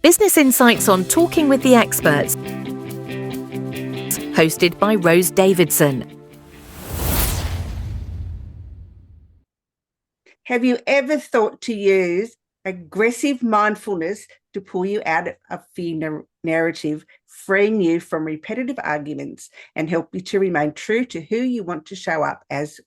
Business Insights on Talking with the Experts, hosted by Rose Davidson. Have you ever thought to use aggressive mindfulness to pull you out of fear narrative, freeing you from repetitive arguments and help you to remain true to who you want to show up as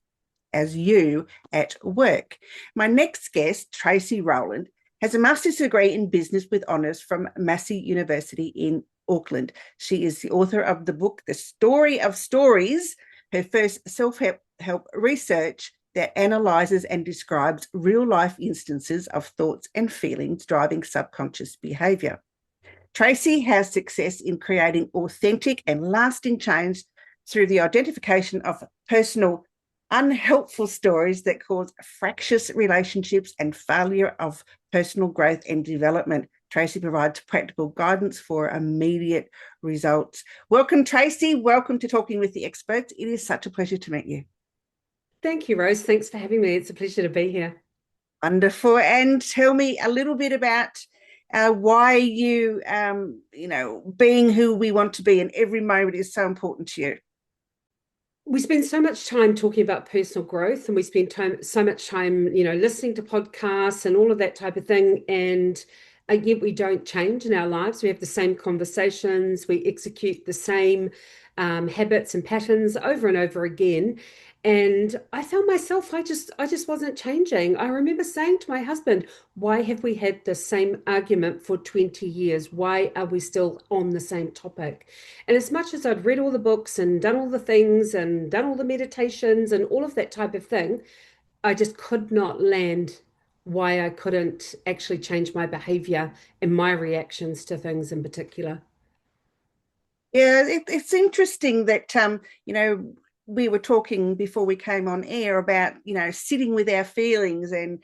you at work? My next guest, Tracey Rowland, has a master's degree in business with honours from Massey University in Auckland. She is the author of the book, The Story of Stories, her first self-help research that analyses and describes real-life instances of thoughts and feelings driving subconscious behaviour. Tracey has success in creating authentic and lasting change through the identification of personal unhelpful stories that cause fractious relationships and failure of personal growth and development. Tracey provides practical guidance for immediate results. Welcome, Tracey. Welcome to Talking with the Experts. It is such a pleasure to meet you. Thank you, Rose. Thanks for having me. It's a pleasure to be here. Wonderful. And tell me a little bit about why you, being who we want to be in every moment is so important to you. We spend so much time talking about personal growth, and we spend so much time, listening to podcasts and all of that type of thing. And yet we don't change in our lives. We have the same conversations. We execute the same habits and patterns over and over again. And I found myself, I just wasn't changing. I remember saying to my husband, why have we had the same argument for 20 years? Why are we still on the same topic? And as much as I'd read all the books and done all the things and done all the meditations and all of that type of thing, I just could not land why I couldn't actually change my behavior and my reactions to things in particular. Yeah, it's interesting that, we were talking before we came on air about, sitting with our feelings and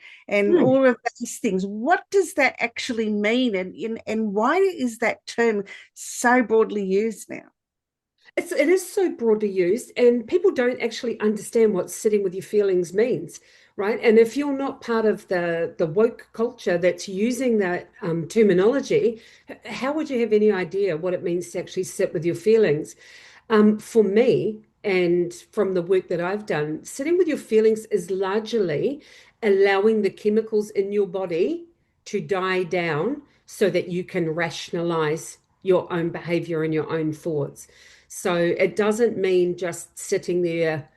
all of these things. What does that actually mean? And why is that term so broadly used now? It is so broadly used, and people don't actually understand what sitting with your feelings means, right? And if you're not part of the woke culture that's using that terminology, how would you have any idea what it means to actually sit with your feelings? For me, and from the work that I've done, sitting with your feelings is largely allowing the chemicals in your body to die down so that you can rationalize your own behavior and your own thoughts. So it doesn't mean just sitting there,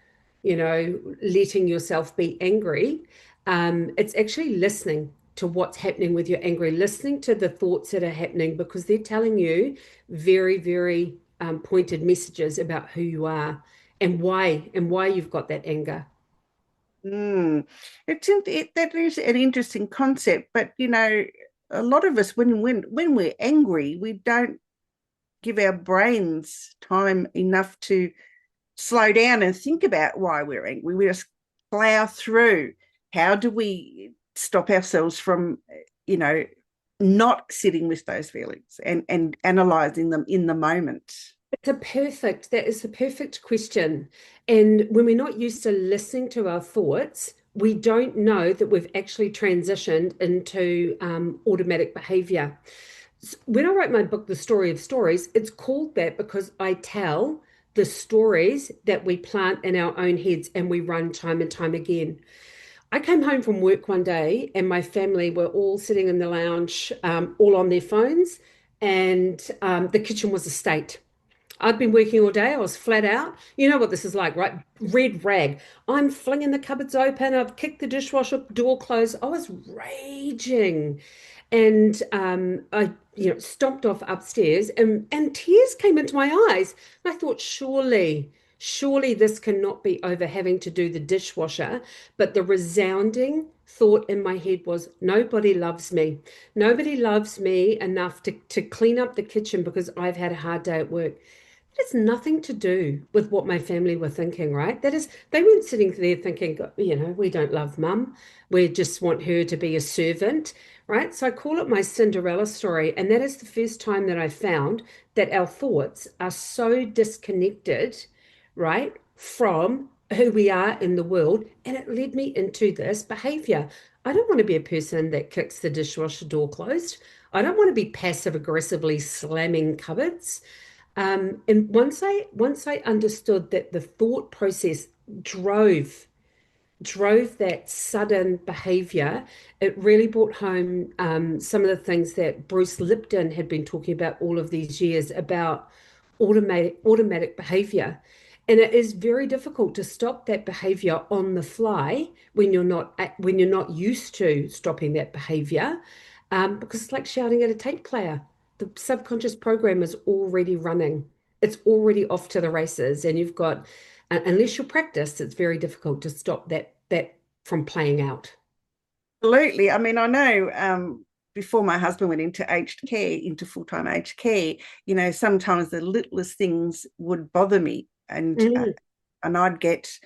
letting yourself be angry. It's actually listening to what's happening with your anger, listening to the thoughts that are happening, because they're telling you very, very pointed messages about who you are and why you've got that anger. That is an interesting concept, but a lot of us, when we're angry, we don't give our brains time enough to slow down and think about why we're angry. We just plow through. How do we stop ourselves from, not sitting with those feelings and analysing them in the moment? That is the perfect question. And when we're not used to listening to our thoughts, we don't know that we've actually transitioned into automatic behavior. When I wrote my book, The Story of Stories, it's called that because I tell the stories that we plant in our own heads and we run time and time again. I came home from work one day and my family were all sitting in the lounge, all on their phones, and the kitchen was a state. I'd been working all day. I was flat out. You know what this is like, right? Red rag. I'm flinging the cupboards open. I've kicked the dishwasher door closed. I was raging. And I, stomped off upstairs and tears came into my eyes. And I thought, surely this cannot be over having to do the dishwasher. But the resounding thought in my head was, nobody loves me. Nobody loves me enough to clean up the kitchen because I've had a hard day at work. It has nothing to do with what my family were thinking, right? That is, they weren't sitting there thinking, we don't love mum. We just want her to be a servant, right? So I call it my Cinderella story. And that is the first time that I found that our thoughts are so disconnected, right, from who we are in the world. And it led me into this behavior. I don't want to be a person that kicks the dishwasher door closed. I don't want to be passive aggressively slamming cupboards. And once I understood that the thought process drove that sudden behavior, it really brought home some of the things that Bruce Lipton had been talking about all of these years about automatic behavior. And it is very difficult to stop that behavior on the fly when you're not used to stopping that behavior, because it's like shouting at a tape player. The subconscious program is already running. It's already off to the races, and you've got unless you practice, it's very difficult to stop that from playing out. Absolutely. I mean, I know before my husband went into aged care, into full-time aged care, sometimes the littlest things would bother me, Mm, and I'd get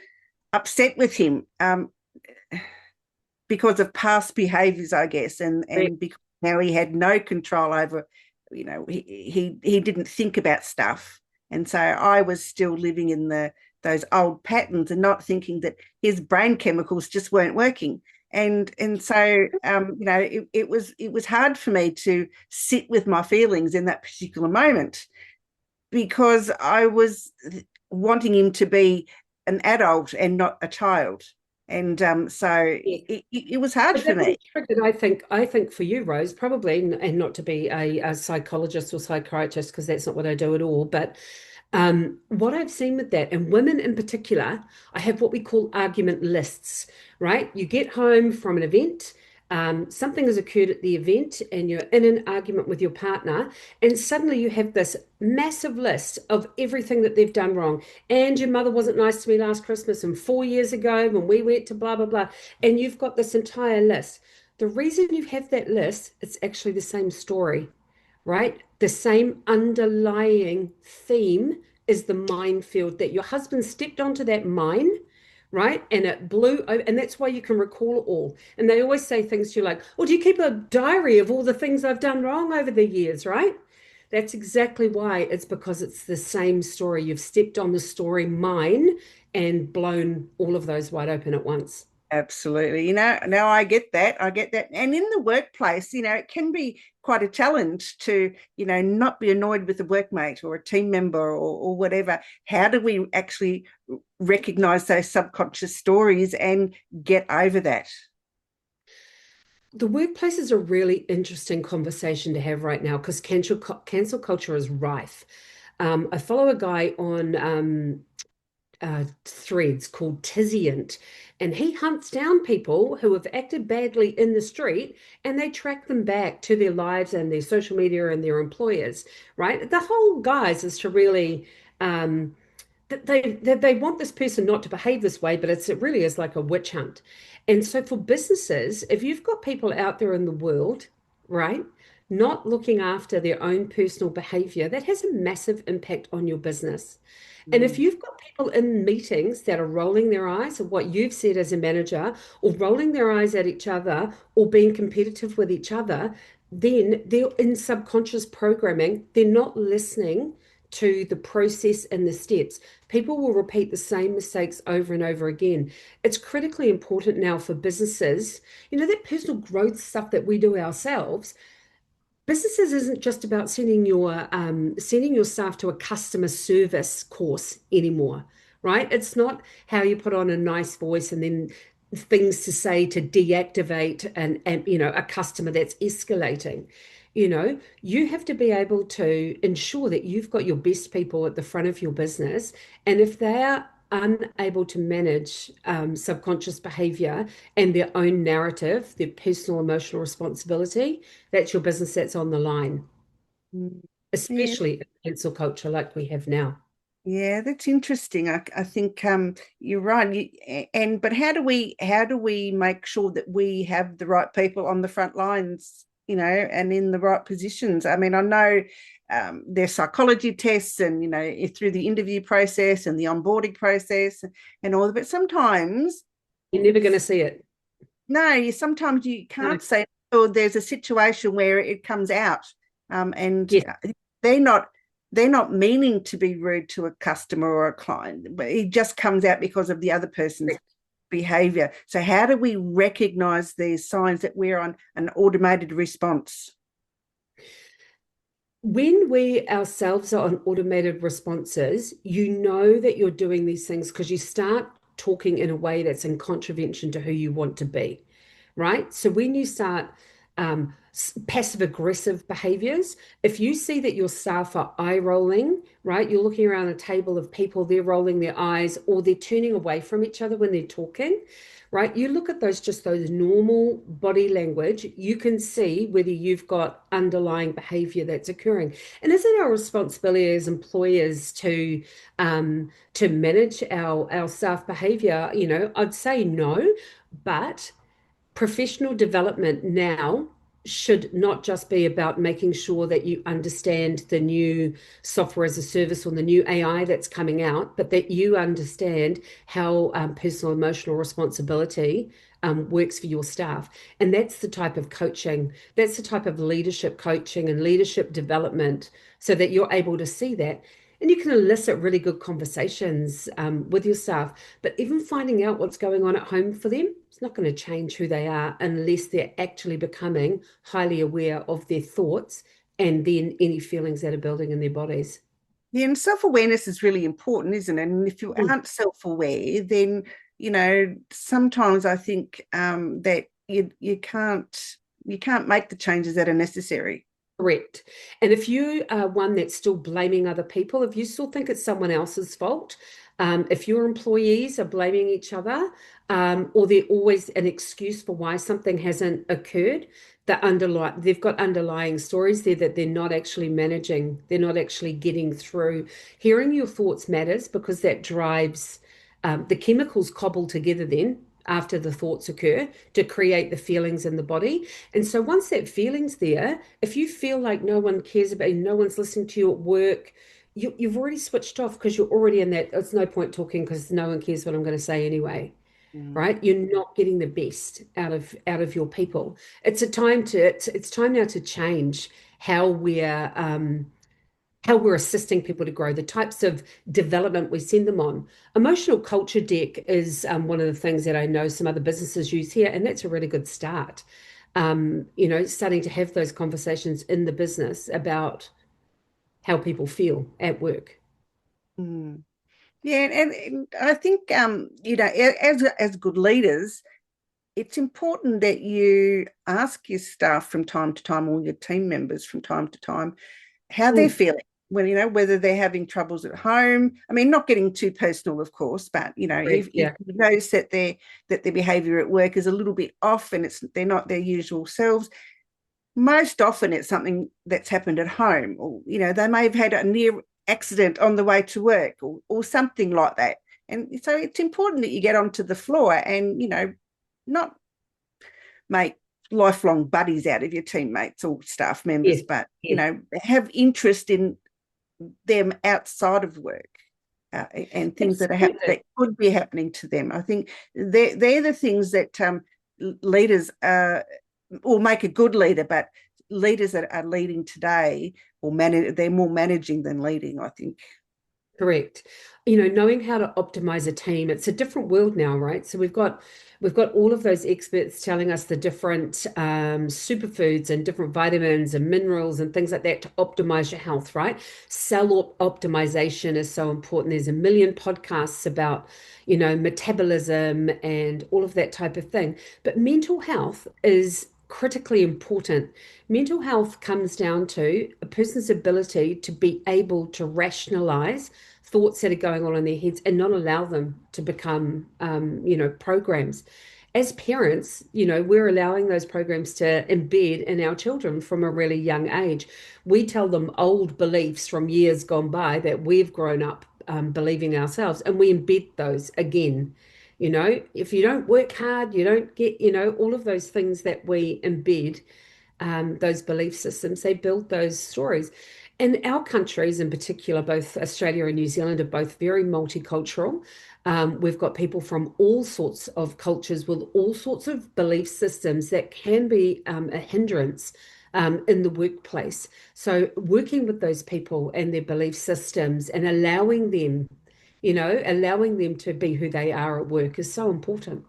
upset with him because of past behaviours, I guess, right. and because now he had no control over, he didn't think about stuff, and so I was still living in those old patterns and not thinking that his brain chemicals just weren't working. And so it was hard for me to sit with my feelings in that particular moment because I was wanting him to be an adult and not a child. And so Yeah. it was hard But for that would me. have triggered, I think for you, Rose, probably, and not to be a psychologist or psychiatrist, because that's not what I do at all. But what I've seen with that, and women in particular, I have what we call argument lists, right? You get home from an event, something has occurred at the event, and you're in an argument with your partner, and suddenly you have this massive list of everything that they've done wrong. And your mother wasn't nice to me last Christmas, and 4 years ago when we went to blah, blah, blah. And you've got this entire list. The reason you have that list, it's actually the same story, right? The same underlying theme is the minefield that your husband stepped onto that mine, right? And it blew over, and that's why you can recall it all. And they always say things to you like, "Well, do you keep a diary of all the things I've done wrong over the years?" Right? That's exactly why. It's because it's the same story. You've stepped on the story mine and blown all of those wide open at once. Absolutely. Now I get that. I get that. And in the workplace, it can be quite a challenge to, not be annoyed with a workmate or a team member or whatever. How do we actually recognize those subconscious stories and get over that? The workplace is a really interesting conversation to have right now because cancel culture is rife. I follow a guy on threads called Tizzyant, and he hunts down people who have acted badly in the street and they track them back to their lives and their social media and their employers, right? The whole guise is to really that they want this person not to behave this way, but it really is like a witch hunt. And so for businesses, if you've got people out there in the world, right, not looking after their own personal behavior, that has a massive impact on your business. And if Mm. you've got people in meetings that are rolling their eyes at what you've said as a manager, or rolling their eyes at each other, or being competitive with each other, then they're in subconscious programming. They're not listening to the process and the steps. People will repeat the same mistakes over and over again. It's critically important now for businesses, that personal growth stuff that we do ourselves. Businesses isn't just about sending your staff to a customer service course anymore, right? It's not how you put on a nice voice and then things to say to deactivate and a customer that's escalating. You have to be able to ensure that you've got your best people at the front of your business, and if they are unable to manage subconscious behavior and their own narrative, their personal emotional responsibility, that's your business that's on the line, Mm. Yeah, especially in cancel culture like we have now. yeah, that's interesting. I think you're right. But how do we make sure that we have the right people on the front lines, and in the right positions? I mean, I know there's psychology tests and through the interview process and the onboarding process and all that, but sometimes You're never going to see it. no, sometimes you No. can't say, or there's a situation where it comes out, and Yes. they're not they're not meaning to be rude to a customer or a client, but it just comes out because of the other person's behavior. So how do we recognize these signs that we're on an automated response? When we ourselves are on automated responses, you know that you're doing these things because you start talking in a way that's in contravention to who you want to be, right? So when you start passive aggressive behaviors, if you see that your staff are eye rolling, right? You're looking around a table of people, they're rolling their eyes or they're turning away from each other when they're talking, right? You look at those, just those normal body language, you can see whether you've got underlying behavior that's occurring. And is it our responsibility as employers to manage our staff behavior? You know, I'd say no, but professional development now should not just be about making sure that you understand the new software as a service or the new AI that's coming out, but that you understand how personal emotional responsibility works for your staff. And that's the type of coaching, that's the type of leadership coaching and leadership development so that you're able to see that. And you can elicit really good conversations with your staff. But even finding out what's going on at home for them, it's not going to change who they are unless they're actually becoming highly aware of their thoughts and then any feelings that are building in their bodies. Yeah, and self-awareness is really important, isn't it? And if you Mm. aren't self-aware, then, sometimes I think that you can't make the changes that are necessary. Correct. And if you are one that's still blaming other people, if you still think it's someone else's fault, if your employees are blaming each other, or they're always an excuse for why something hasn't occurred, they've got underlying stories there that they're not actually managing, they're not actually getting through. Hearing your thoughts matters because that drives the chemicals cobble together then after the thoughts occur to create the feelings in the body. And so once that feeling's there, if you feel like no one cares about you, no one's listening to you at work, you've already switched off because you're already in that. It's no point talking because no one cares what I'm going to say anyway, Mm. right? You're not getting the best out of your people. It's time now to change how we're assisting people to grow, the types of development we send them on. Emotional culture deck is one of the things that I know some other businesses use here, and that's a really good start. Starting to have those conversations in the business about how people feel at work. Mm. Yeah, and I think as good leaders, it's important that you ask your staff from time to time, or your team members from time to time, how they're Mm, feeling. When whether they're having troubles at home. I mean, not getting too personal, of course, but if, great. if Yeah. you notice that their behaviour at work is a little bit off and they're not their usual selves, most often it's something that's happened at home, or they may have had a near accident on the way to work, or something like that. And so it's important that you get onto the floor and not make lifelong buddies out of your teammates or staff members, Yes. but Yes. have interest in them outside of work, and things Absolutely. that could be happening to them. I think they're the things that leaders will make a good leader, but leaders that are leading today or they're more managing than leading, I think. Correct. Knowing how to optimize a team, it's a different world now, right? So we've got all of those experts telling us the different superfoods and different vitamins and minerals and things like that to optimize your health, right? Optimization is so important. There's a million podcasts about, metabolism and all of that type of thing. But mental health is critically important. Mental health comes down to a person's ability to be able to rationalize thoughts that are going on in their heads and not allow them to become, programs. As parents, we're allowing those programs to embed in our children from a really young age. We tell them old beliefs from years gone by that we've grown up believing ourselves, and we embed those again. If you don't work hard, you don't get, all of those things that we embed, those belief systems, they build those stories. And our countries in particular, both Australia and New Zealand, are both very multicultural. We've got people from all sorts of cultures with all sorts of belief systems that can be a hindrance in the workplace. So working with those people and their belief systems and allowing them to be who they are at work is so important.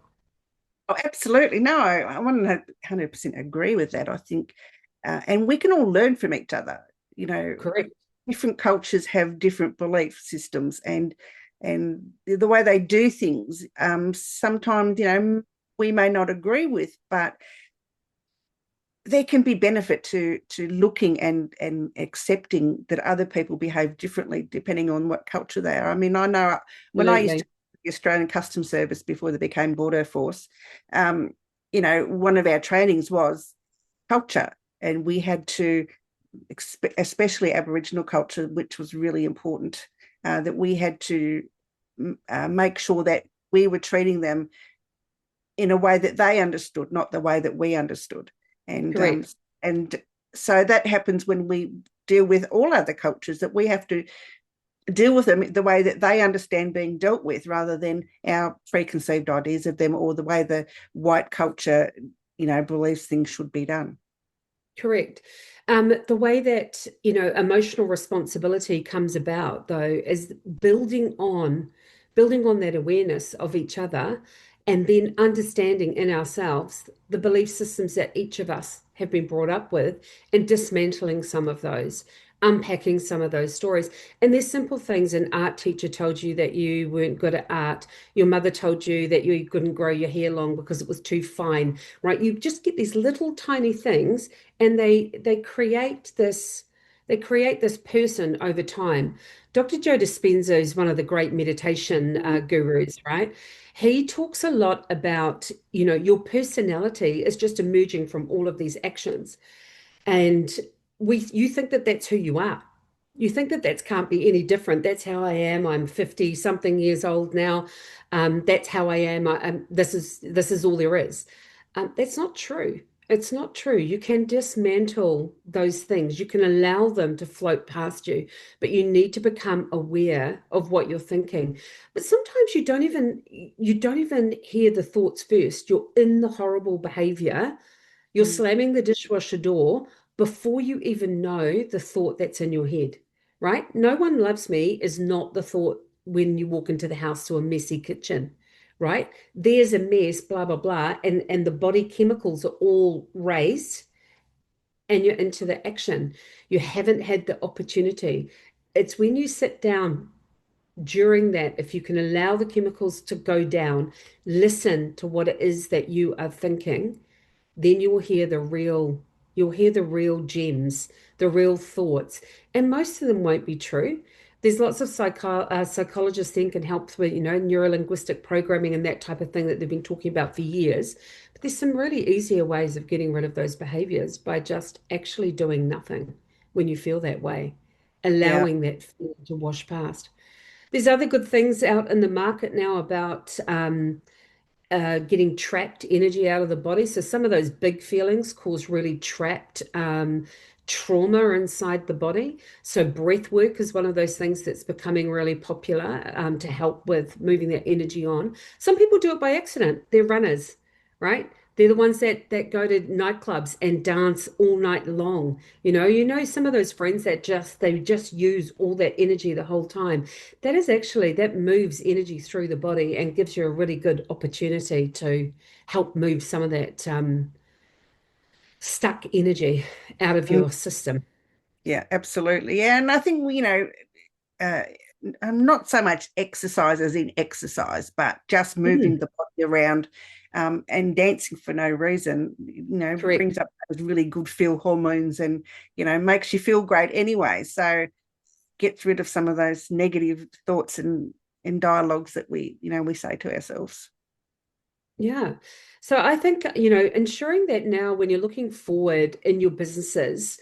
Oh, absolutely. No, I 100% agree with that. I think, and we can all learn from each other. Correct. different cultures have different belief systems, and the way they do things, sometimes, we may not agree with, but there can be benefit to looking and accepting that other people behave differently depending on what culture they are. I mean, I know when I used to Absolutely. the Australian Customs Service before they became Border Force, one of our trainings was culture, and we had to, especially Aboriginal culture, which was really important, that we had to make sure that we were treating them in a way that they understood, not the way that we understood. And Correct. and so that happens when we deal with all other cultures, that we have to deal with them the way that they understand being dealt with, rather than our preconceived ideas of them, or the way the white culture, believes things should be done. Correct. The way that, emotional responsibility comes about, though, is building on that awareness of each other, and then understanding in ourselves the belief systems that each of us have been brought up with, and dismantling some of those, unpacking some of those stories. And there's simple things. An art teacher told you that you weren't good at art. Your mother told you that you couldn't grow your hair long because it was too fine, right? You just get these little tiny things, and they create this person over time. Dr. Joe Dispenza is one of the great meditation gurus, right? He talks a lot about, your personality is just emerging from all of these actions. And you think that that's who you are. You think that that can't be any different. That's how I am. I'm 50 something years old now. That's how I am. This is all there is. That's not true. It's not true. You can dismantle those things. You can allow them to float past you, but you need to become aware of what you're thinking. But sometimes you don't even hear the thoughts first. You're in the horrible behavior. You're Mm. slamming the dishwasher door before you even know the thought that's in your head, right? No one loves me is not the thought when you walk into the house to a messy kitchen, right? There's a mess, blah, blah, blah. And the body chemicals are all raised, and you're into the action. You haven't had the opportunity. It's when you sit down during that, if you can allow the chemicals to go down, listen to what it is that you are thinking, then you'll hear the real gems, the real thoughts, and most of them won't be true. There's lots of psychologists think can help with, neuro-linguistic programming and that type of thing that they've been talking about for years. But there's some really easier ways of getting rid of those behaviors by just actually doing nothing when you feel that way, Yeah. allowing that feeling to wash past. There's other good things out in the market now about getting trapped energy out of the body. So some of those big feelings cause really trapped trauma inside the body. So breath work is one of those things that's becoming really popular to help with moving that energy on. Some people do it by accident. They're runners, right? They're the ones that go to nightclubs and dance all night long. Some of those friends that they just use all that energy the whole time. That moves energy through the body and gives you a really good opportunity to help move some of that stuck energy out of Mm. your system. Yeah, absolutely. Yeah, and I think, uh, not so much exercise as in exercise, but just moving Mm, the body around, and dancing for no reason, correct. brings up those really good feel hormones, and, makes you feel great anyway. So gets rid of some of those negative thoughts and dialogues that we say to ourselves. Yeah. So I think, ensuring that now when you're looking forward in your businesses,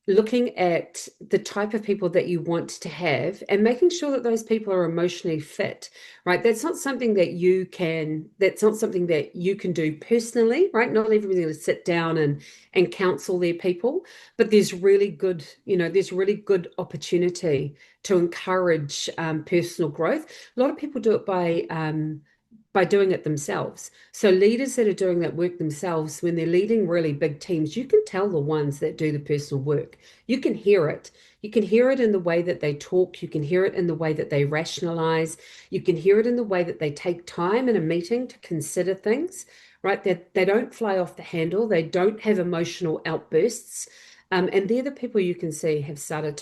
looking at the type of people that you want to have and making sure that those people are emotionally fit, right? That's not something that you can do personally, right? Not everybody's going to sit down and counsel their people, but there's really good opportunity to encourage personal growth. A lot of people do it by doing it themselves. So leaders that are doing that work themselves, when they're leading really big teams, you can tell the ones that do the personal work. You can hear it. You can hear it in the way that they talk. You can hear it in the way that they rationalize. You can hear it in the way that they take time in a meeting to consider things, right? That they don't fly off the handle. They don't have emotional outbursts. And they're the people you can see have started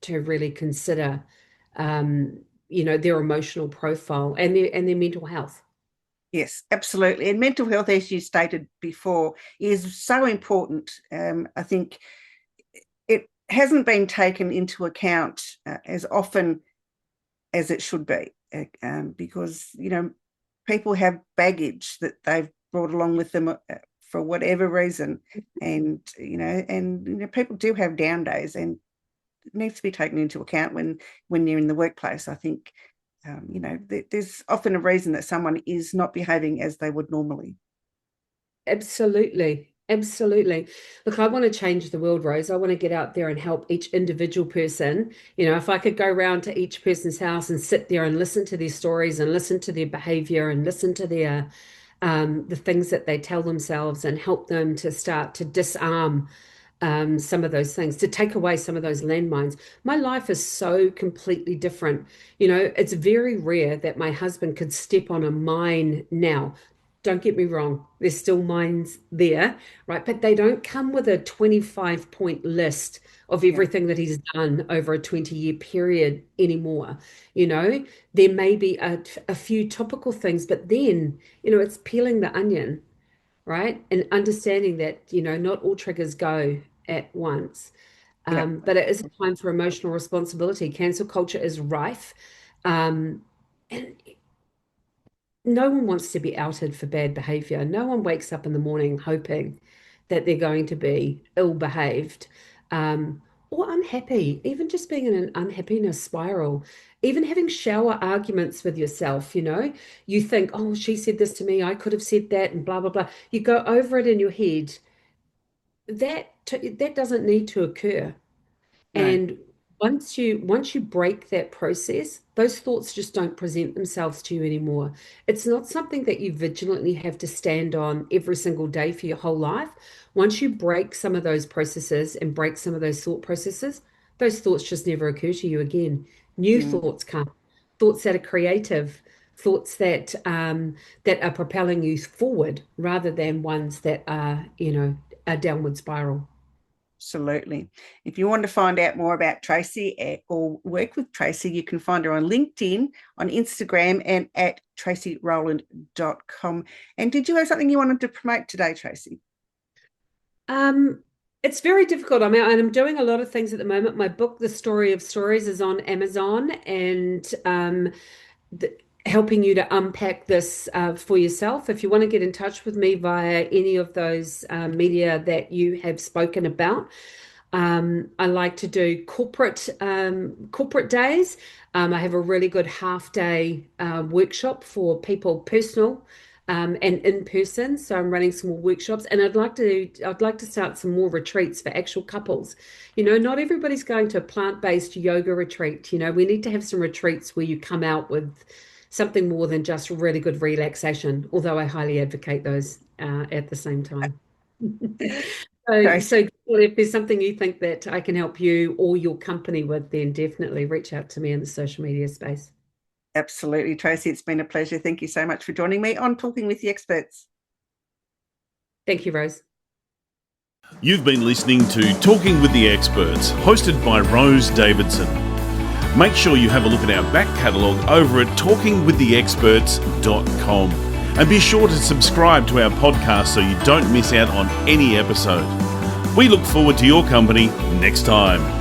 to really consider, their emotional profile and their mental health. Yes, absolutely. And mental health, as you stated before, is so important. I think it hasn't been taken into account as often as it should be, because, people have baggage that they've brought along with them for whatever reason. And, people do have down days, and it needs to be taken into account when you're in the workplace. I think, there's often a reason that someone is not behaving as they would normally. Absolutely. Absolutely. Look, I want to change the world, Rose. I want to get out there and help each individual person. If I could go around to each person's house and sit there and listen to their stories and listen to their behavior and listen to their the things that they tell themselves and help them to start to disarm some of those things, to take away some of those landmines. My life is so completely different. It's very rare that my husband could step on a mine now. Don't get me wrong, there's still mines there, right? But they don't come with a 25-point list of everything that he's done over a 20-year period anymore. There may be a few topical things, but then, it's peeling the onion, right? And understanding that, not all triggers go at once. Yeah. But it is a time for emotional responsibility. Cancel culture is rife. And no one wants to be outed for bad behavior. No one wakes up in the morning hoping that they're going to be ill behaved, or unhappy, even just being in an unhappiness spiral, even having shower arguments with yourself. You think, oh, she said this to me, I could have said that, and blah, blah, blah. You go over it in your head. That doesn't need to occur. No. And once you break that process, those thoughts just don't present themselves to you anymore. It's not something that you vigilantly have to stand on every single day for your whole life. Once you break some of those processes and break some of those thought processes, those thoughts just never occur to you again. New thoughts come, thoughts that are creative, thoughts that that are propelling you forward rather than ones that are, a downward spiral. Absolutely. If you want to find out more about Tracey or work with Tracey, you can find her on LinkedIn, on Instagram, and at tracyrowland.com. And did you have something you wanted to promote today, Tracey? It's very difficult. I'm doing a lot of things at the moment. My book, The Story of Stories, is on Amazon, and helping you to unpack this for yourself. If you want to get in touch with me via any of those media that you have spoken about, I like to do corporate days. I have a really good half-day workshop for people, personal and in person. So I'm running some more workshops, and I'd like to start some more retreats for actual couples. Not everybody's going to a plant-based yoga retreat. We need to have some retreats where you come out with something more than just really good relaxation, although I highly advocate those at the same time. So if there's something you think that I can help you or your company with, then definitely reach out to me in the social media space. Absolutely, Tracey. It's been a pleasure. Thank you so much for joining me on Talking with the Experts. Thank you, Rose. You've been listening to Talking with the Experts, hosted by Rose Davidson. Make sure you have a look at our back catalogue over at talkingwiththeexperts.com, and be sure to subscribe to our podcast so you don't miss out on any episode. We look forward to your company next time.